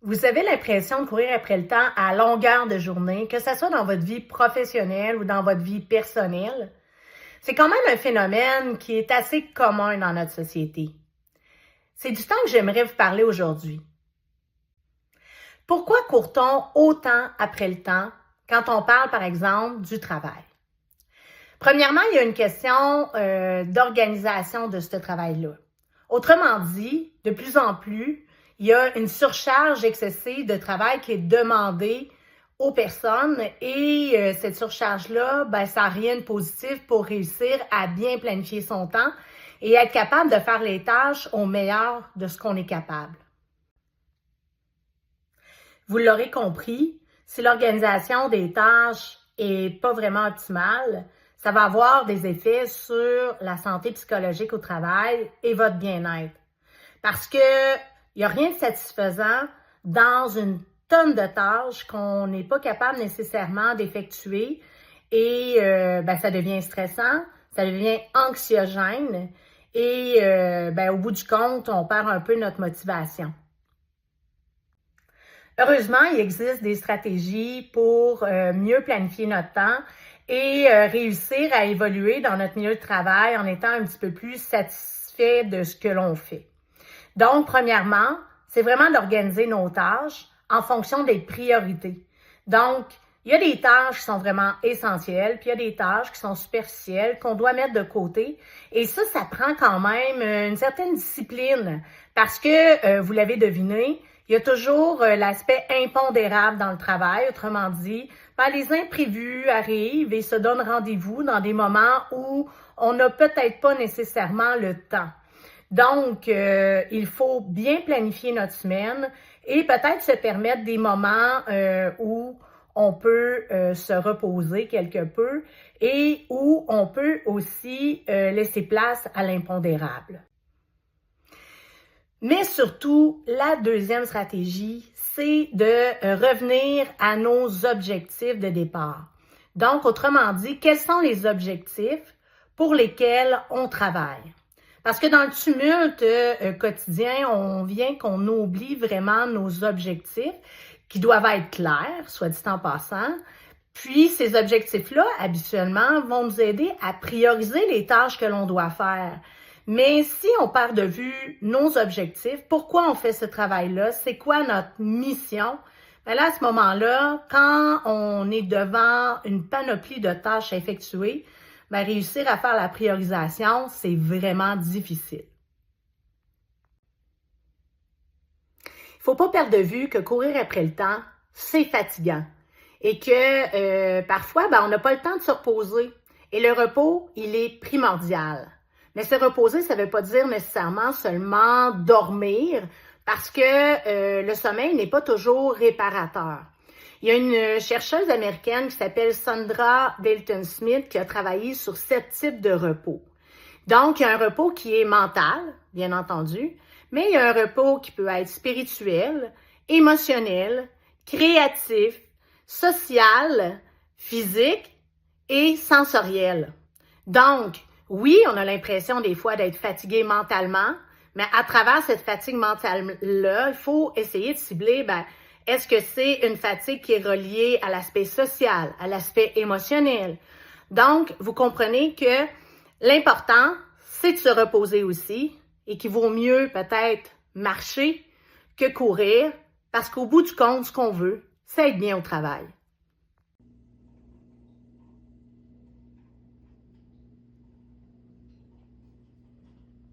Vous avez l'impression de courir après le temps à longueur de journée, que ce soit dans votre vie professionnelle ou dans votre vie personnelle. C'est quand même un phénomène qui est assez commun dans notre société. C'est du temps que j'aimerais vous parler aujourd'hui. Pourquoi court-on autant après le temps quand on parle, par exemple, du travail? Premièrement, il y a une question d'organisation de ce travail-là. Autrement dit, de plus en plus, il y a une surcharge excessive de travail qui est demandée aux personnes et cette surcharge-là, ça n'a rien de positif pour réussir à bien planifier son temps et être capable de faire les tâches au meilleur de ce qu'on est capable. Vous l'aurez compris, si l'organisation des tâches n'est pas vraiment optimale, ça va avoir des effets sur la santé psychologique au travail et votre bien-être. Parce que il n'y a rien de satisfaisant dans une tonne de tâches qu'on n'est pas capable nécessairement d'effectuer et ça devient stressant, ça devient anxiogène et au bout du compte, on perd un peu notre motivation. Heureusement, il existe des stratégies pour mieux planifier notre temps et réussir à évoluer dans notre milieu de travail en étant un petit peu plus satisfait de ce que l'on fait. Donc, premièrement, c'est vraiment d'organiser nos tâches en fonction des priorités. Donc, il y a des tâches qui sont vraiment essentielles, puis il y a des tâches qui sont superficielles, qu'on doit mettre de côté. Et ça prend quand même une certaine discipline parce que, vous l'avez deviné, il y a toujours l'aspect impondérable dans le travail. Autrement dit, les imprévus arrivent et se donnent rendez-vous dans des moments où on n'a peut-être pas nécessairement le temps. Donc, il faut bien planifier notre semaine et peut-être se permettre des moments où on peut se reposer quelque peu et où on peut aussi laisser place à l'impondérable. Mais surtout, la deuxième stratégie, c'est de revenir à nos objectifs de départ. Donc, autrement dit, quels sont les objectifs pour lesquels on travaille? Parce que dans le tumulte quotidien, on vient qu'on oublie vraiment nos objectifs qui doivent être clairs, soit dit en passant. Puis, ces objectifs-là, habituellement, vont nous aider à prioriser les tâches que l'on doit faire. Mais si on perd de vue nos objectifs, pourquoi on fait ce travail-là? C'est quoi notre mission? Là, à ce moment-là, quand on est devant une panoplie de tâches à effectuer, réussir à faire la priorisation, c'est vraiment difficile. Il ne faut pas perdre de vue que courir après le temps, c'est fatigant et que parfois, on n'a pas le temps de se reposer. Et le repos, il est primordial. Mais se reposer, ça ne veut pas dire nécessairement seulement dormir parce que le sommeil n'est pas toujours réparateur. Il y a une chercheuse américaine qui s'appelle Sandra Dalton-Smith qui a travaillé sur 7 types de repos. Donc, il y a un repos qui est mental, bien entendu, mais il y a un repos qui peut être spirituel, émotionnel, créatif, social, physique et sensoriel. Donc, oui, on a l'impression des fois d'être fatigué mentalement, mais à travers cette fatigue mentale-là, il faut essayer de cibler, est-ce que c'est une fatigue qui est reliée à l'aspect social, à l'aspect émotionnel? Donc, vous comprenez que l'important, c'est de se reposer aussi et qu'il vaut mieux peut-être marcher que courir parce qu'au bout du compte, ce qu'on veut, c'est être bien au travail.